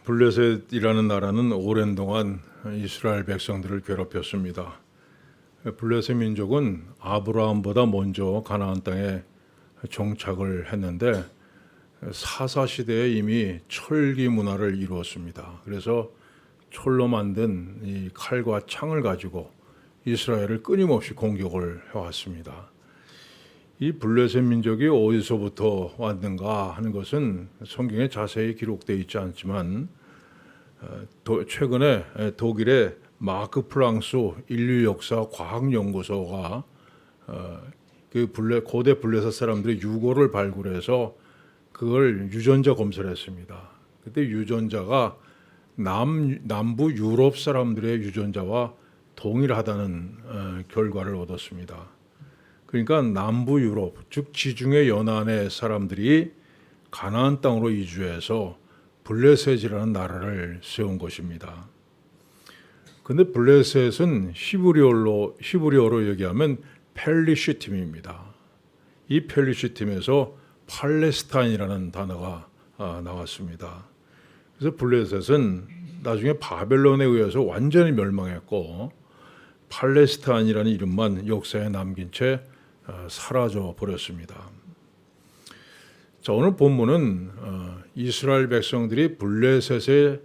블레셋이라는 나라는 오랜 동안 이스라엘 백성들을 괴롭혔습니다. 블레셋 민족은 아브라함보다 먼저 가나안 땅에 정착을 했는데 사사 시대에 이미 철기 문화를 이루었습니다. 그래서 철로 만든 이 칼과 창을 가지고 이스라엘을 끊임없이 공격을 해왔습니다. 이 블레셋 민족이 어디서부터 왔는가 하는 것은 성경에 자세히 기록되어 있지 않지만 최근에 독일의 마크 플랑스 인류역사 과학연구소가 고대 블레셋 사람들의 유골을 발굴해서 그걸 유전자 검사를 했습니다. 그때 유전자가 남부 유럽 사람들의 유전자와 동일하다는 결과를 얻었습니다. 그러니까 남부 유럽, 즉 지중해 연안의 사람들이 가나안 땅으로 이주해서 블레셋이라는 나라를 세운 것입니다. 그런데 블레셋은 히브리어로 얘기하면 펠리시팀입니다. 이 펠리시팀에서 팔레스타인이라는 단어가 나왔습니다. 그래서 블레셋은 나중에 바벨론에 의해서 완전히 멸망했고 팔레스타인이라는 이름만 역사에 남긴 채 사라져 버렸습니다. 자, 오늘 본문은 이스라엘 백성들이 블레셋의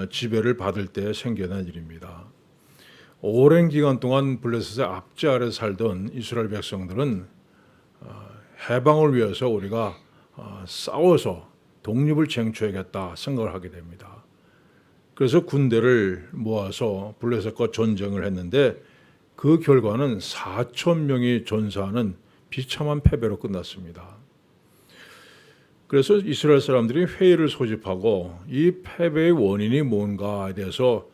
지배를 받을 때 생겨난 일입니다. 오랜 기간 동안 블레셋의 압제 아래 살던 이스라엘 백성들은 해방을 위해서 우리가 싸워서 독립을 쟁취하겠다 생각을 하게 됩니다. 그래서 군대를 모아서 블레셋과 전쟁을 했는데 그 결과는 4천 명이 전사하는 비참한 패배로 끝났습니다. 그래서 이스라엘 사람들이 회의를 소집하고 이 패배의 원인이 뭔가에 대해서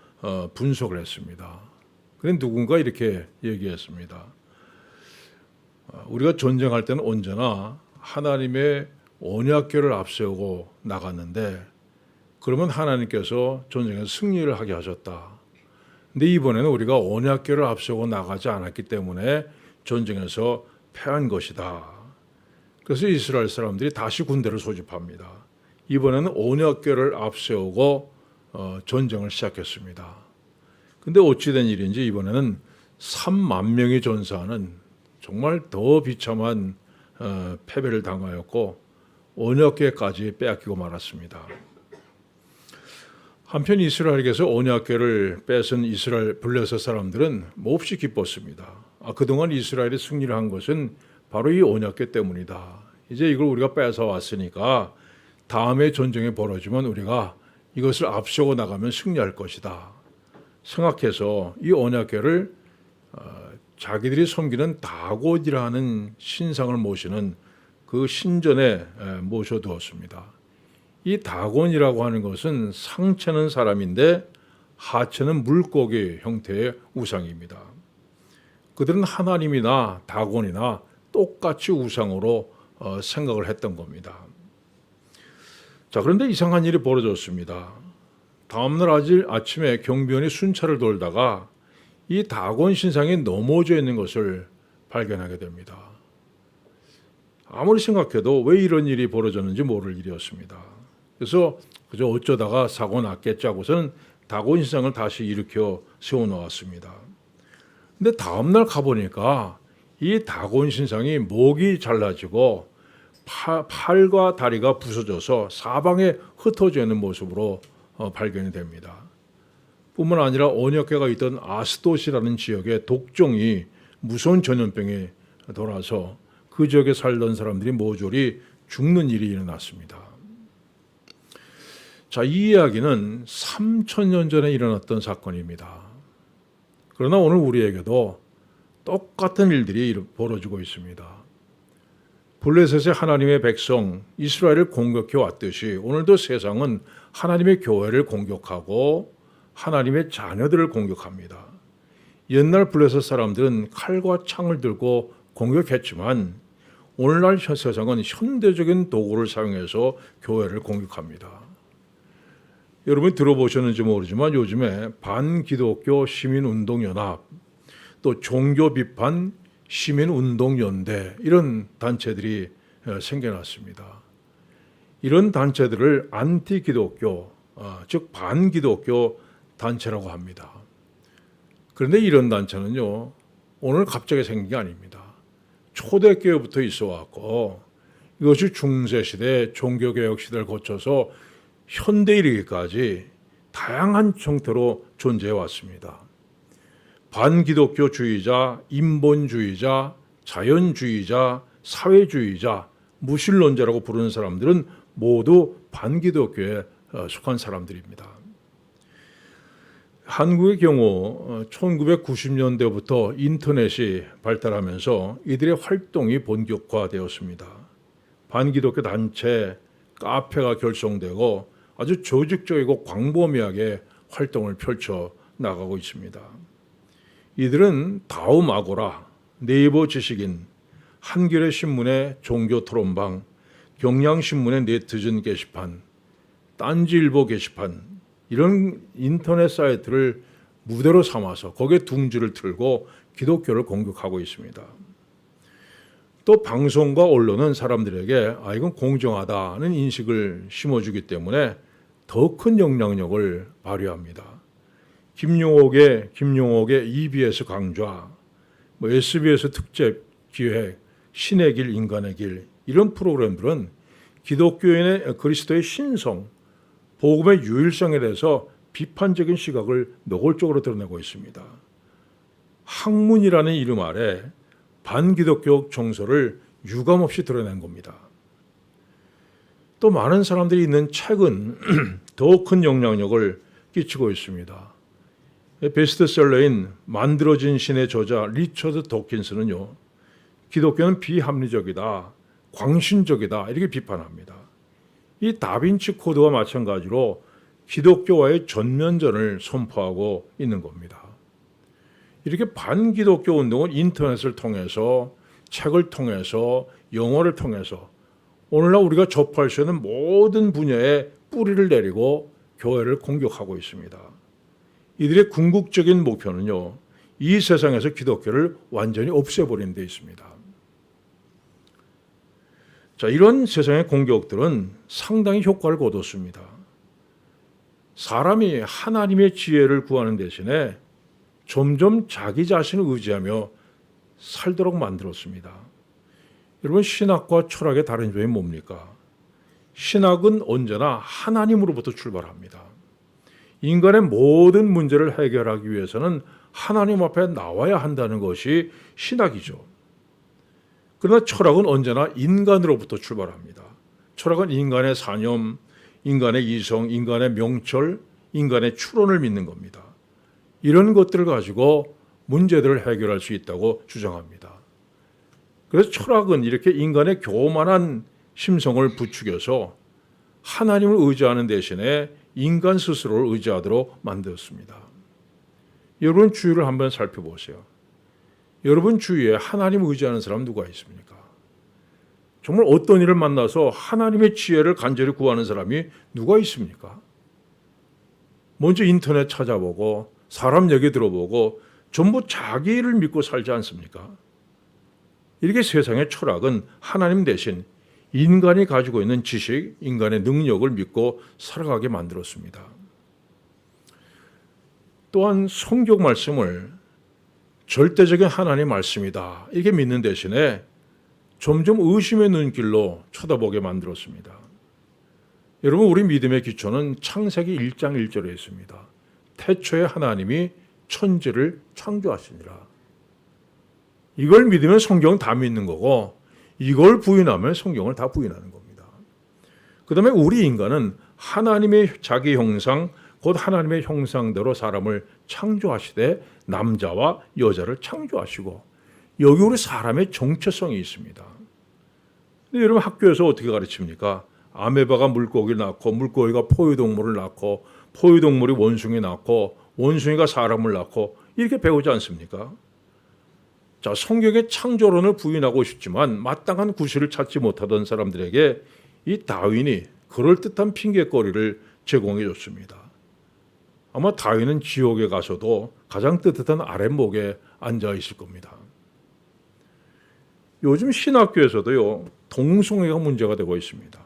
분석을 했습니다. 그런데 누군가 이렇게 얘기했습니다. 우리가 전쟁할 때는 언제나 하나님의 언약궤를 앞세우고 나갔는데 그러면 하나님께서 전쟁에서 승리를 하게 하셨다. 근데 이번에는 우리가 언약궤를 앞세우고 나가지 않았기 때문에 전쟁에서 패한 것이다. 그래서 이스라엘 사람들이 다시 군대를 소집합니다. 이번에는 언약궤를 앞세우고 전쟁을 시작했습니다. 근데 어찌된 일인지 이번에는 3만 명이 전사하는 정말 더 비참한 패배를 당하였고 언약궤까지 빼앗기고 말았습니다. 한편 이스라엘에게서 언약궤를 뺏은 이스라엘 블레셋 사람들은 몹시 기뻤습니다. 그동안 이스라엘이 승리를 한 것은 바로 이 언약궤 때문이다. 이제 이걸 우리가 뺏어 왔으니까 다음에 전쟁이 벌어지면 우리가 이것을 앞세워 나가면 승리할 것이다 생각해서 이 언약궤를 자기들이 섬기는 다곤이라는 신상을 모시는 그 신전에 모셔두었습니다. 이 다곤이라고 하는 것은 상체는 사람인데 하체는 물고기 형태의 우상입니다. 그들은 하나님이나 다곤이나 똑같이 우상으로 생각을 했던 겁니다. 자, 그런데 이상한 일이 벌어졌습니다. 다음날 아침에 경비원이 순찰을 돌다가 이 다곤 신상이 넘어져 있는 것을 발견하게 됩니다. 아무리 생각해도 왜 이런 일이 벌어졌는지 모를 일이었습니다. 그래서 그저 어쩌다가 사고 났겠지 하고서는 다곤 신상을 다시 일으켜 세워놓았습니다. 근데 다음날 가보니까 이 다곤 신상이 목이 잘라지고 팔과 다리가 부서져서 사방에 흩어져 있는 모습으로 발견이 됩니다. 뿐만 아니라 언약궤가 있던 아스돗이라는 지역에 독종이 무서운 전염병이 돌아서 그 지역에 살던 사람들이 모조리 죽는 일이 일어났습니다. 자, 이 이야기는 3,000년 전에 일어났던 사건입니다. 그러나 오늘 우리에게도 똑같은 일들이 벌어지고 있습니다. 블레셋의 하나님의 백성 이스라엘을 공격해 왔듯이 오늘도 세상은 하나님의 교회를 공격하고 하나님의 자녀들을 공격합니다. 옛날 블레셋 사람들은 칼과 창을 들고 공격했지만 오늘날 세상은 현대적인 도구를 사용해서 교회를 공격합니다. 여러분이 들어보셨는지 모르지만 요즘에 반기독교 시민운동연합, 또 종교비판 시민운동연대 이런 단체들이 생겨났습니다. 이런 단체들을 안티기독교, 즉 반기독교 단체라고 합니다. 그런데 이런 단체는요, 오늘 갑자기 생긴 게 아닙니다. 초대교회부터 있어왔고 이것이 중세시대 종교개혁 시대를 거쳐서 현대에 이르기까지 다양한 형태로 존재해 왔습니다. 반기독교주의자, 인본주의자, 자연주의자, 사회주의자, 무신론자라고 부르는 사람들은 모두 반기독교에 속한 사람들입니다. 한국의 경우 1990년대부터 인터넷이 발달하면서 이들의 활동이 본격화되었습니다. 반기독교 단체, 카페가 결성되고 아주 조직적이고 광범위하게 활동을 펼쳐 나가고 있습니다. 이들은 다음 아고라, 네이버 지식인, 한겨레 신문의 종교 토론방, 경향신문의 네티즌 게시판, 딴지일보 게시판 이런 인터넷 사이트를 무대로 삼아서 거기에 둥지를 틀고 기독교를 공격하고 있습니다. 또 방송과 언론은 사람들에게 이건 공정하다는 인식을 심어주기 때문에 더 큰 영향력을 발휘합니다. 김용옥의 EBS 강좌, SBS 특집 기획, 신의 길, 인간의 길 이런 프로그램들은 기독교인의 그리스도의 신성, 복음의 유일성에 대해서 비판적인 시각을 노골적으로 드러내고 있습니다. 학문이라는 이름 아래 반기독교 정서를 유감없이 드러낸 겁니다. 또 많은 사람들이 읽는 책은 더 큰 영향력을 끼치고 있습니다. 베스트셀러인 만들어진 신의 저자 리처드 도킨스는요, 기독교는 비합리적이다, 광신적이다 이렇게 비판합니다. 이 다빈치 코드와 마찬가지로 기독교와의 전면전을 선포하고 있는 겁니다. 이렇게 반기독교 운동은 인터넷을 통해서, 책을 통해서, 영어를 통해서 오늘날 우리가 접할 수 있는 모든 분야에 뿌리를 내리고 교회를 공격하고 있습니다. 이들의 궁극적인 목표는요, 이 세상에서 기독교를 완전히 없애버리는 데 있습니다. 자, 이런 세상의 공격들은 상당히 효과를 거뒀습니다. 사람이 하나님의 지혜를 구하는 대신에 점점 자기 자신을 의지하며 살도록 만들었습니다. 여러분, 신학과 철학의 다른 점이 뭡니까? 신학은 언제나 하나님으로부터 출발합니다. 인간의 모든 문제를 해결하기 위해서는 하나님 앞에 나와야 한다는 것이 신학이죠. 그러나 철학은 언제나 인간으로부터 출발합니다. 철학은 인간의 사념, 인간의 이성, 인간의 명철, 인간의 추론을 믿는 겁니다. 이런 것들을 가지고 문제들을 해결할 수 있다고 주장합니다. 그래서 철학은 이렇게 인간의 교만한 심성을 부추겨서 하나님을 의지하는 대신에 인간 스스로를 의지하도록 만들었습니다. 여러분 주위를 한번 살펴보세요. 여러분 주위에 하나님을 의지하는 사람 누가 있습니까? 정말 어떤 일을 만나서 하나님의 지혜를 간절히 구하는 사람이 누가 있습니까? 먼저 인터넷 찾아보고 사람 얘기 들어보고 전부 자기 일을 믿고 살지 않습니까? 이렇게 세상의 철학은 하나님 대신 인간이 가지고 있는 지식, 인간의 능력을 믿고 살아가게 만들었습니다. 또한 성경 말씀을 절대적인 하나님의 말씀이다 이렇게 믿는 대신에 점점 의심의 눈길로 쳐다보게 만들었습니다. 여러분, 우리 믿음의 기초는 창세기 1장 1절에 있습니다. 태초에 하나님이 천지를 창조하시니라. 이걸 믿으면 성경 다 믿는 거고 이걸 부인하면 성경을 다 부인하는 겁니다. 그 다음에 우리 인간은 하나님의 자기 형상, 곧 하나님의 형상대로 사람을 창조하시되 남자와 여자를 창조하시고 여기 우리 사람의 정체성이 있습니다. 근데 여러분 학교에서 어떻게 가르칩니까? 아메바가 물고기를 낳고 물고기가 포유동물을 낳고 포유동물이 원숭이 낳고 원숭이가 사람을 낳고 이렇게 배우지 않습니까? 자, 성경의 창조론을 부인하고 싶지만 마땅한 구실을 찾지 못하던 사람들에게 이 다윈이 그럴듯한 핑계거리를 제공해 줬습니다. 아마 다윈은 지옥에 가서도 가장 뜨뜻한 아랫목에 앉아 있을 겁니다. 요즘 신학교에서도요, 동성애가 문제가 되고 있습니다.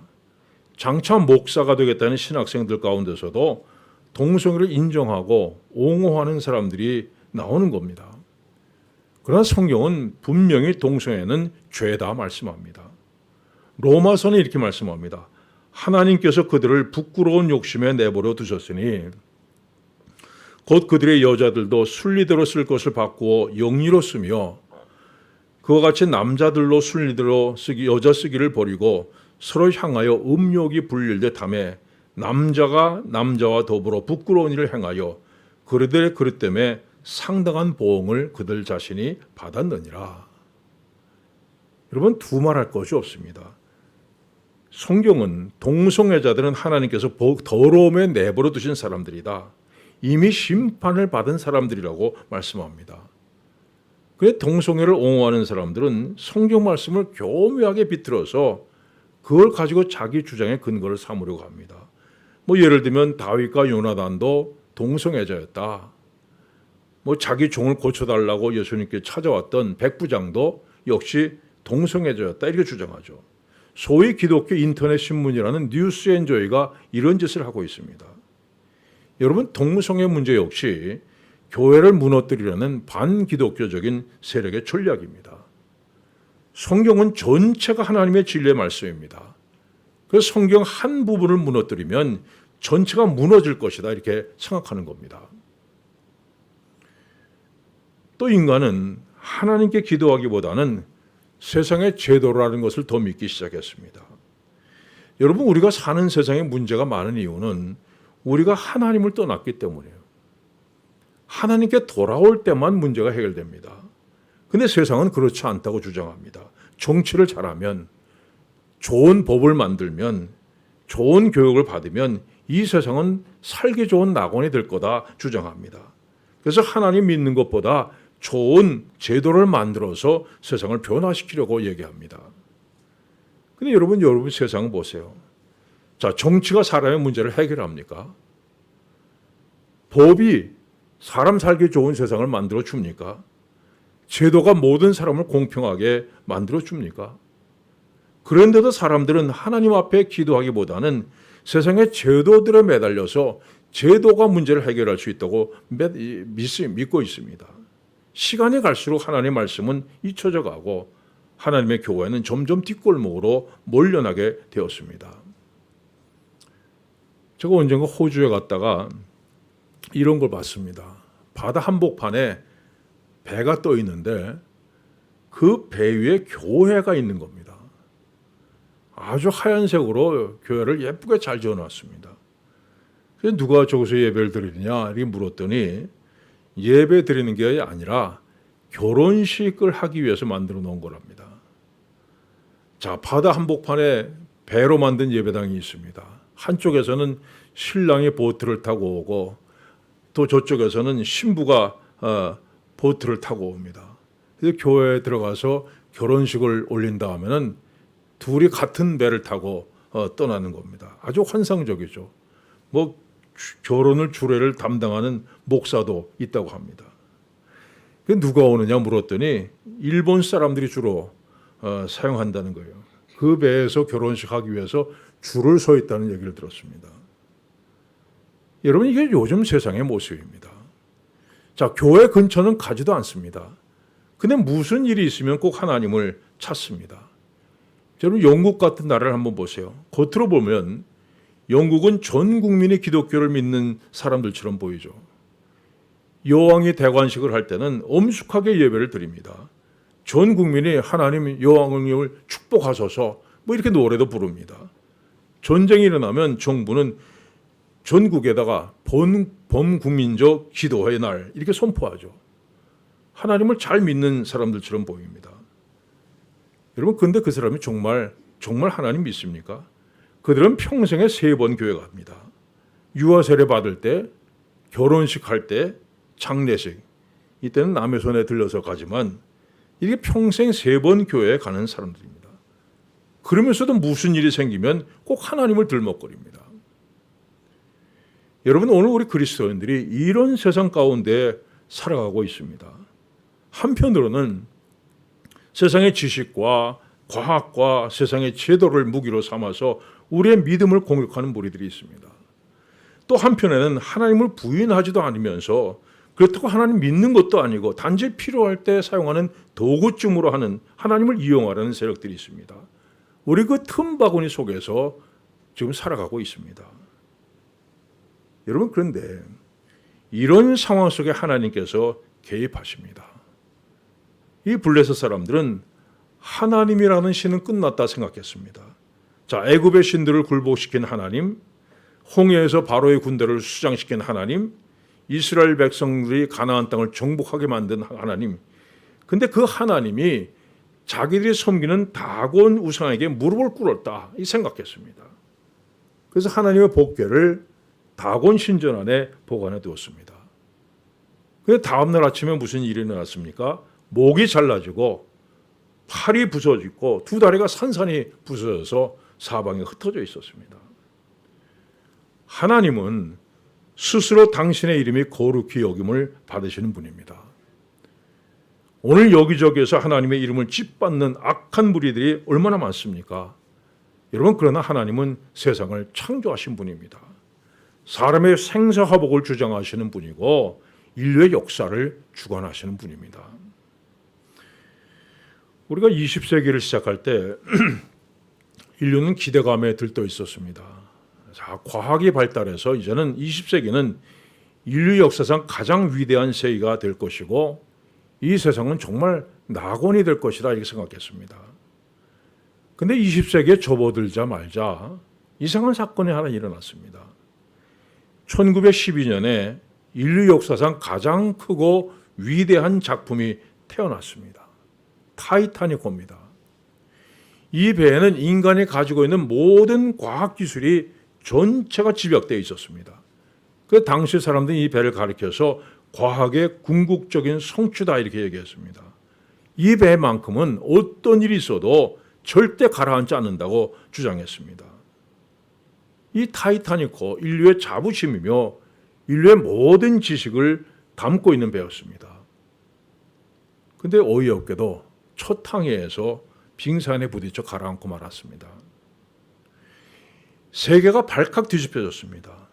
장차 목사가 되겠다는 신학생들 가운데서도 동성애를 인정하고 옹호하는 사람들이 나오는 겁니다. 그러나 성경은 분명히 동성애는 죄다 말씀합니다. 로마서는 이렇게 말씀합니다. 하나님께서 그들을 부끄러운 욕심에 내버려 두셨으니 곧 그들의 여자들도 순리대로 쓸 것을 바꾸어 영리로 쓰며 그와 같이 남자들로 순리대로 여자 쓰기를 버리고 서로 향하여 음욕이 불릴듯 하며 남자가 남자와 더불어 부끄러운 일을 행하여 그들의 그릇 때문에 상당한 보응을 그들 자신이 받았느니라. 여러분, 두말할 것이 없습니다. 성경은 동성애자들은 하나님께서 더러움에 내버려 두신 사람들이다. 이미 심판을 받은 사람들이라고 말씀합니다. 그런데 동성애를 옹호하는 사람들은 성경 말씀을 교묘하게 비틀어서 그걸 가지고 자기 주장의 근거를 삼으려고 합니다. 예를 들면 다윗과 요나단도 동성애자였다. 자기 종을 고쳐달라고 예수님께 찾아왔던 백부장도 역시 동성애자였다. 이렇게 주장하죠. 소위 기독교 인터넷 신문이라는 뉴스앤조이가 이런 짓을 하고 있습니다. 여러분, 동성애 문제 역시 교회를 무너뜨리려는 반기독교적인 세력의 전략입니다. 성경은 전체가 하나님의 진리의 말씀입니다. 그래서 성경 한 부분을 무너뜨리면 전체가 무너질 것이다, 이렇게 생각하는 겁니다. 또 인간은 하나님께 기도하기보다는 세상의 제도라는 것을 더 믿기 시작했습니다. 여러분, 우리가 사는 세상에 문제가 많은 이유는 우리가 하나님을 떠났기 때문이에요. 하나님께 돌아올 때만 문제가 해결됩니다. 근데 세상은 그렇지 않다고 주장합니다. 정치를 잘하면, 좋은 법을 만들면, 좋은 교육을 받으면 이 세상은 살기 좋은 낙원이 될 거다 주장합니다. 그래서 하나님 믿는 것보다 좋은 제도를 만들어서 세상을 변화시키려고 얘기합니다. 근데 여러분 세상 보세요. 자, 정치가 사람의 문제를 해결합니까? 법이 사람 살기 좋은 세상을 만들어 줍니까? 제도가 모든 사람을 공평하게 만들어 줍니까? 그런데도 사람들은 하나님 앞에 기도하기보다는 세상의 제도들에 매달려서 제도가 문제를 해결할 수 있다고 믿고 있습니다. 시간이 갈수록 하나님의 말씀은 잊혀져 가고 하나님의 교회는 점점 뒷골목으로 몰려나게 되었습니다. 제가 언젠가 호주에 갔다가 이런 걸 봤습니다. 바다 한복판에 배가 떠 있는데 그 배 위에 교회가 있는 겁니다. 아주 하얀색으로 교회를 예쁘게 잘 지어놨습니다. 그래서 누가 저기서 예배를 드리느냐 이렇게 물었더니 예배 드리는 게 아니라 결혼식을 하기 위해서 만들어 놓은 거랍니다. 자, 바다 한복판에 배로 만든 예배당이 있습니다. 한쪽에서는 신랑이 보트를 타고 오고 또 저쪽에서는 신부가 보트를 타고 옵니다. 그래서 교회에 들어가서 결혼식을 올린다 하면은 둘이 같은 배를 타고 떠나는 겁니다. 아주 환상적이죠. 결혼을 주례를 담당하는 목사도 있다고 합니다. 누가 오느냐 물었더니 일본 사람들이 주로 사용한다는 거예요. 그 배에서 결혼식 하기 위해서 줄을 서 있다는 얘기를 들었습니다. 여러분, 이게 요즘 세상의 모습입니다. 자, 교회 근처는 가지도 않습니다. 근데 무슨 일이 있으면 꼭 하나님을 찾습니다. 여러분, 영국 같은 나라를 한번 보세요. 겉으로 보면 영국은 전 국민이 기독교를 믿는 사람들처럼 보이죠. 여왕이 대관식을 할 때는 엄숙하게 예배를 드립니다. 전 국민이 하나님 여왕을 축복하소서 이렇게 노래도 부릅니다. 전쟁이 일어나면 정부는 전국에다가 범국민적 기도의 날 이렇게 선포하죠. 하나님을 잘 믿는 사람들처럼 보입니다. 여러분, 근데 그 사람이 정말 하나님 믿습니까? 그들은 평생에 3번 교회 갑니다. 유아 세례 받을 때, 결혼식 할 때, 장례식. 이때는 남의 손에 들려서 가지만 이게 평생 3번 교회에 가는 사람들입니다. 그러면서도 무슨 일이 생기면 꼭 하나님을 들먹거립니다. 여러분, 오늘 우리 그리스도인들이 이런 세상 가운데 살아가고 있습니다. 한편으로는 세상의 지식과 과학과 세상의 제도를 무기로 삼아서 우리의 믿음을 공격하는 무리들이 있습니다. 또 한편에는 하나님을 부인하지도 않으면서 그렇다고 하나님 믿는 것도 아니고 단지 필요할 때 사용하는 도구쯤으로 하는 하나님을 이용하려는 세력들이 있습니다. 우리 그 틈바구니 속에서 지금 살아가고 있습니다. 여러분, 그런데 이런 상황 속에 하나님께서 개입하십니다. 이 블레셋 사람들은 하나님이라는 신은 끝났다 생각했습니다. 자, 애굽의 신들을 굴복시킨 하나님, 홍해에서 바로의 군대를 수장시킨 하나님, 이스라엘 백성들이 가나안 땅을 정복하게 만든 하나님. 근데 그 하나님이 자기들이 섬기는 다곤 우상에게 무릎을 꿇었다 이 생각했습니다. 그래서 하나님의 법궤를 다곤 신전 안에 보관해 두었습니다. 그런데 다음날 아침에 무슨 일이 일어났습니까? 목이 잘라지고 팔이 부서지고 두 다리가 산산이 부서져서 사방에 흩어져 있었습니다. 하나님은 스스로 당신의 이름이 거룩히 여김을 받으시는 분입니다. 오늘 여기저기에서 하나님의 이름을 짓밟는 악한 무리들이 얼마나 많습니까? 여러분, 그러나 하나님은 세상을 창조하신 분입니다. 사람의 생사화복을 주장하시는 분이고 인류의 역사를 주관하시는 분입니다. 우리가 20세기를 시작할 때 인류는 기대감에 들떠 있었습니다. 자, 과학이 발달해서 이제는 20세기는 인류 역사상 가장 위대한 세기가 될 것이고 이 세상은 정말 낙원이 될 것이다 이렇게 생각했습니다. 그런데 20세기에 접어들자마자 이상한 사건이 하나 일어났습니다. 1912년에 인류 역사상 가장 크고 위대한 작품이 태어났습니다. 타이타닉호입니다. 이 배에는 인간이 가지고 있는 모든 과학기술이 전체가 집약되어 있었습니다. 그 당시 사람들이 이 배를 가리켜서 과학의 궁극적인 성취다 이렇게 얘기했습니다. 이 배만큼은 어떤 일이 있어도 절대 가라앉지 않는다고 주장했습니다. 이 타이타닉호 인류의 자부심이며 인류의 모든 지식을 담고 있는 배였습니다. 그런데 어이없게도 첫 항해에서 빙산에 부딪혀 가라앉고 말았습니다. 세계가 발칵 뒤집혀졌습니다.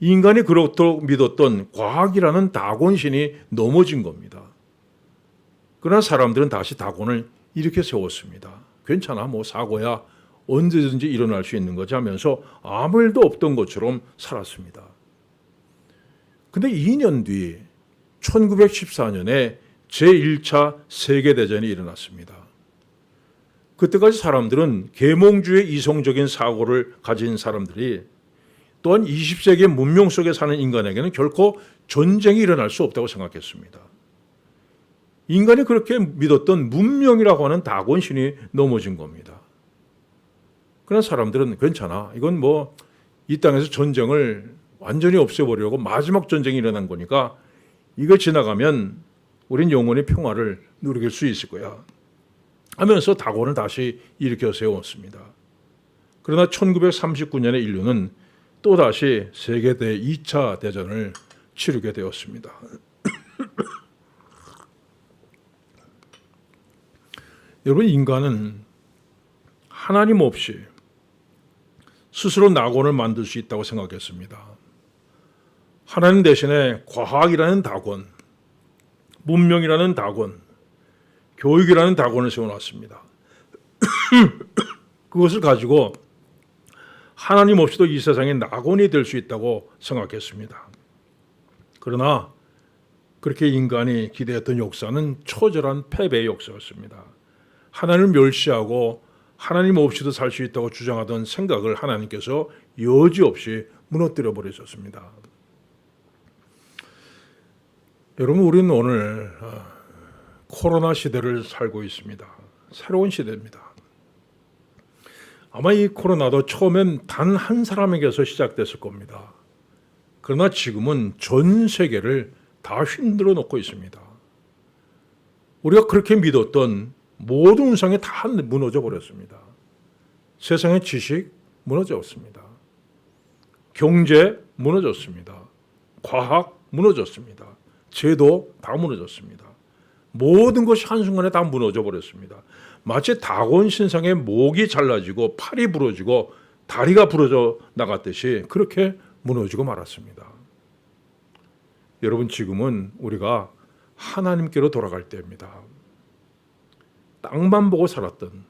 인간이 그렇도록 믿었던 과학이라는 다곤신이 넘어진 겁니다. 그러나 사람들은 다시 다곤을 이렇게 세웠습니다. 괜찮아, 뭐 사고야 언제든지 일어날 수 있는 거지 하면서 아무 일도 없던 것처럼 살았습니다. 근데 2년 뒤 1914년에 제1차 세계대전이 일어났습니다. 그때까지 사람들은 계몽주의 이성적인 사고를 가진 사람들이 또한 20세기의 문명 속에 사는 인간에게는 결코 전쟁이 일어날 수 없다고 생각했습니다. 인간이 그렇게 믿었던 문명이라고 하는 다곤신이 넘어진 겁니다. 그러나 사람들은 괜찮아, 이건 뭐 이 땅에서 전쟁을 완전히 없애버리려고 마지막 전쟁이 일어난 거니까 이거 지나가면 우린 영원히 평화를 누릴 수 있을 거야 하면서 다곤을 다시 일으켜 세웠습니다. 그러나 1939년에 인류는 또다시 세계 2차 대전을 치르게 되었습니다. 여러분, 인간은 하나님 없이 스스로 낙원을 만들 수 있다고 생각했습니다. 하나님 대신에 과학이라는 낙원, 문명이라는 낙원, 교육이라는 낙원을 세워놨습니다. 그것을 가지고 하나님 없이도 이 세상에 낙원이 될 수 있다고 생각했습니다. 그러나 그렇게 인간이 기대했던 역사는 처절한 패배의 역사였습니다. 하나님을 멸시하고 하나님 없이도 살 수 있다고 주장하던 생각을 하나님께서 여지없이 무너뜨려 버리셨습니다. 여러분, 우리는 오늘 코로나 시대를 살고 있습니다. 새로운 시대입니다. 아마 이 코로나도 처음엔 단 한 사람에게서 시작됐을 겁니다. 그러나 지금은 전 세계를 다 흔들어 놓고 있습니다. 우리가 그렇게 믿었던 모든 우상이 다 무너져 버렸습니다. 세상의 지식 무너졌습니다. 경제 무너졌습니다. 과학 무너졌습니다. 제도 다 무너졌습니다. 모든 것이 한순간에 다 무너져 버렸습니다. 마치 다곤 신상의 목이 잘라지고 팔이 부러지고 다리가 부러져 나갔듯이 그렇게 무너지고 말았습니다. 여러분, 지금은 우리가 하나님께로 돌아갈 때입니다. 땅만 보고 살았던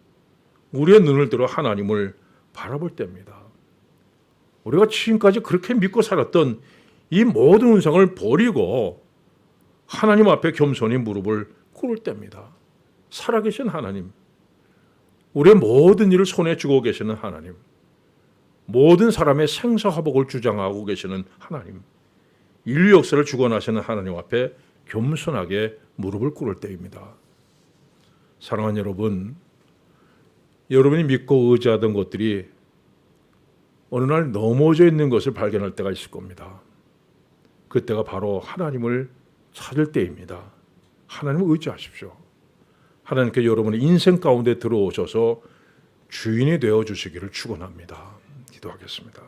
우리의 눈을 들어 하나님을 바라볼 때입니다. 우리가 지금까지 그렇게 믿고 살았던 이 모든 운상을 버리고 하나님 앞에 겸손히 무릎을 꿇을 때입니다. 살아계신 하나님, 우리의 모든 일을 손에 쥐고 계시는 하나님, 모든 사람의 생사화복을 주장하고 계시는 하나님, 인류 역사를 주관하시는 하나님 앞에 겸손하게 무릎을 꿇을 때입니다. 사랑하는 여러분, 여러분이 믿고 의지하던 것들이 어느 날 넘어져 있는 것을 발견할 때가 있을 겁니다. 그때가 바로 하나님을 찾을 때입니다. 하나님을 의지하십시오. 하나님께 여러분의 인생 가운데 들어오셔서 주인이 되어 주시기를 축원합니다. 기도하겠습니다.